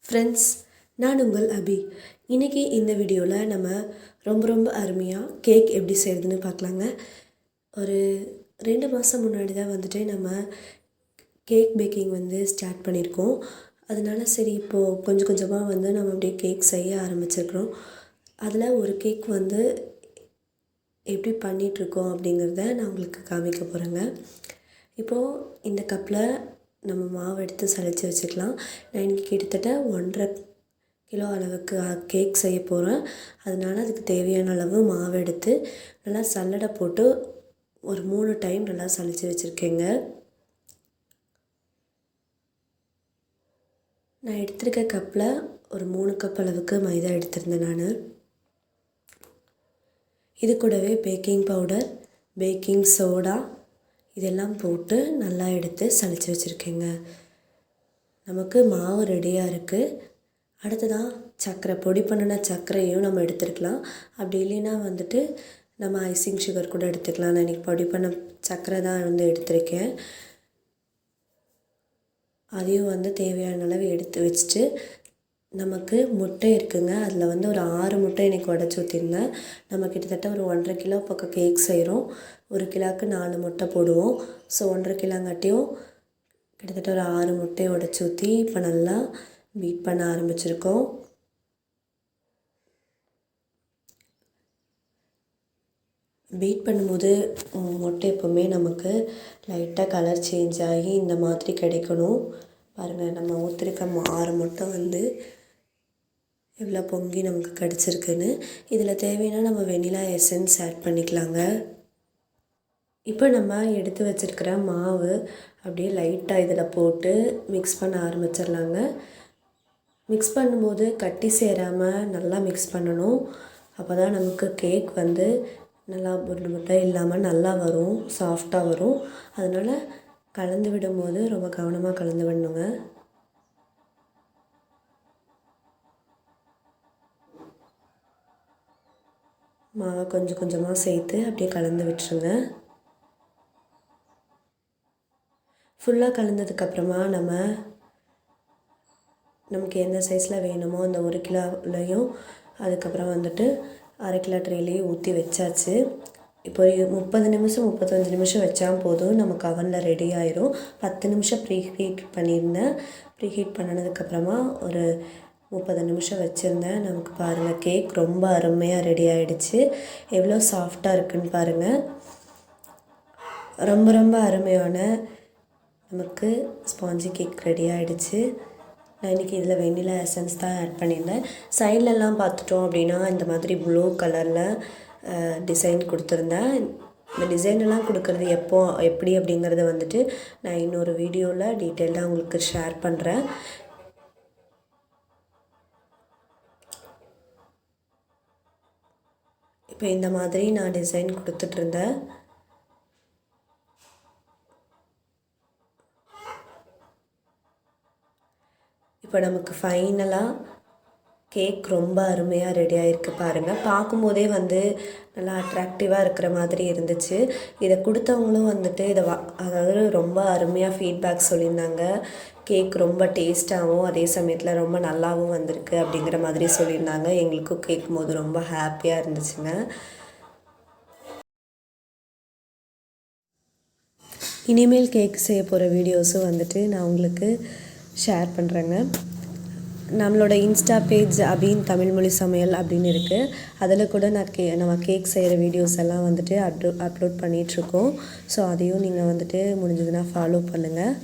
Friends, நான் உங்கள் அபி. இன்றைக்கி இந்த வீடியோவில் நம்ம ரொம்ப அருமையாக கேக் எப்படி செய்கிறதுன்னு பார்க்கலாங்க. ஒரு 2 மாதம் முன்னாடி தான் நம்ம கேக் பேக்கிங் ஸ்டார்ட் பண்ணியிருக்கோம். அதனால சரி இப்போது கொஞ்சம் கொஞ்சமாக நம்ம அப்படியே கேக் செய்ய ஆரம்பிச்சிருக்கிறோம். அதில் ஒரு கேக் எப்படி பண்ணிகிட்ருக்கோம் அப்படிங்கிறத நான் உங்களுக்கு காமிக்க போகிறேங்க. இப்போது இந்த கப்பில் நம்ம மாவு எடுத்து சலித்து வச்சுக்கலாம். நான் இன்றைக்கி கிட்டத்தட்ட 1.5 கிலோ அளவுக்கு கேக் செய்ய போகிறேன். அதனால் அதுக்கு தேவையான அளவு மாவு எடுத்து நல்லா சல்லடை போட்டு ஒரு 3 டைம் நல்லா சலித்து வச்சுருக்கேங்க. நான் எடுத்திருக்க கப்பில் ஒரு 3 கப் அளவுக்கு மைதா எடுத்திருந்தேன் நான். இது கூடவே பேக்கிங் பவுடர், பேக்கிங் சோடா இதெல்லாம் போட்டு நல்லா எடுத்து சலித்து வச்சுருக்கேங்க. நமக்கு மாவு ரெடியாக இருக்குது. அடுத்ததான் சர்க்கரை, பொடி பண்ணின சர்க்கரையும் நம்ம எடுத்துருக்கலாம். அப்படி இல்லைன்னா நம்ம ஐசிங் சுகர் கூட எடுத்துக்கலாம். நான் இன்றைக்கி பொடி பண்ண சர்க்கரை தான் எடுத்திருக்கேன். அதையும் தேவையான அளவு எடுத்து வச்சுட்டு நமக்கு முட்டை இருக்குங்க. அதில் ஒரு 6 முட்டை இன்றைக்கி உடச்சி ஊற்றிருந்தேன். நம்ம கிட்டத்தட்ட ஒரு 1.5 கிலோ பக்கம் கேக் செய்கிறோம். 1 கிலோவுக்கு 4 முட்டை போடுவோம். ஸோ 1.5 கிலோங்காட்டியும் கிட்டத்தட்ட ஒரு 6 முட்டையை உடச்சி ஊற்றி இப்போ நல்லா பீட் பண்ண ஆரம்பிச்சிருக்கோம். பீட் பண்ணும்போது முட்டை எப்போவுமே நமக்கு லைட்டாக கலர் சேஞ்ச் ஆகி இந்த மாதிரி கிடைக்கணும். பாருங்கள், நம்ம ஊற்றிருக்க 6 முட்டை எவ்வளோ பொங்கி நமக்கு கிடச்சிருக்குன்னு. இதில் தேவைன்னா நம்ம வெனிலா எசன்ஸ் ஆட் பண்ணிக்கலாங்க. இப்போ நம்ம எடுத்து வச்சுருக்கிற மாவு அப்படியே லைட்டாக இதில் போட்டு மிக்ஸ் பண்ண ஆரம்பிச்சிடலாங்க. மிக்ஸ் பண்ணும்போது கட்டி சேராமல் நல்லா மிக்ஸ் பண்ணணும். அப்போ தான் நமக்கு கேக் நல்லா முட்டை இல்லாமல் நல்லா வரும், சாஃப்டாக வரும். அதனால் கலந்து விடும்போது ரொம்ப கவனமாக கலந்து விடணுங்க. மாவை கொஞ்சம் கொஞ்சமாக சேர்த்து அப்படியே கலந்து விட்டுருங்க. ஃபுல்லாக கலந்ததுக்கப்புறமா நமக்கு எந்த சைஸில் வேணுமோ அந்த 1 கிலோலையும் அதுக்கப்புறம் 1/2 கிலோ ட்ரேலையும் ஊற்றி வச்சாச்சு. இப்போ 30 நிமிஷம் 35 நிமிஷம் வச்சா போதும், நமக்கு அவனில் ரெடி ஆயிரும். 10 நிமிஷம் ப்ரீஹீட் பண்ணியிருந்தேன். ப்ரீஹீட் பண்ணினதுக்கப்புறமா ஒரு 30 நிமிஷம் வச்சுருந்தேன். நமக்கு பாருங்கள், கேக் ரொம்ப அருமையாக ரெடி ஆகிடுச்சு. எவ்வளோ சாஃப்டாக இருக்குதுன்னு பாருங்கள். ரொம்ப அருமையான நமக்கு ஸ்பாஞ்சி கேக் ரெடி ஆகிடுச்சு. நான் இன்றைக்கி இதில் வெண்ணிலா எசன்ஸ் தான் ஆட் பண்ணியிருந்தேன். சைட்லலாம் பார்த்துட்டோம் அப்படின்னா இந்த மாதிரி ப்ளூ கலரில் டிசைன் கொடுத்துருந்தேன். இந்த டிசைனெல்லாம் கொடுக்குறது எப்படி அப்படிங்கிறத நான் இன்னொரு வீடியோவில் டீட்டெயிலாக உங்களுக்கு ஷேர் பண்ணுறேன். இப்போ இந்த மாதிரி நான் டிசைன் கொடுத்துட்ருந்தேன். இப்போ நமக்கு ஃபைனலாக கேக் ரொம்ப அருமையாக ரெடி ஆகிருக்கு பாருங்கள். பார்க்கும்போதே நல்லா அட்ராக்டிவாக இருக்கிற மாதிரி இருந்துச்சு. இதை கொடுத்தவங்களும் இதை அதாவது ரொம்ப அருமையாக ஃபீட்பேக் சொல்லியிருந்தாங்க. கேக் ரொம்ப டேஸ்ட்டாகவும் அதே சமயத்தில் ரொம்ப நல்லாவும் வந்திருக்கு அப்படிங்கிற மாதிரி சொல்லியிருந்தாங்க. எங்களுக்கும் கேட்கும்போது ரொம்ப ஹாப்பியாக இருந்துச்சுங்க. இனிமேல் கேக் செய்ய போகிற வீடியோஸும் நான் உங்களுக்கு ஷேர் பண்ணுறேங்க. நம்மளோட இன்ஸ்டா பேஜ் அபின் தமிழ்மொழி சமையல் அப்படின்னு இருக்குது. அதில் கூட நம்ம கேக் செய்கிற வீடியோஸ் எல்லாம் அப்லோட் பண்ணிகிட்ருக்கோம். ஸோ அதையும் நீங்கள் முடிஞ்சதுன்னா ஃபாலோ பண்ணுங்கள்.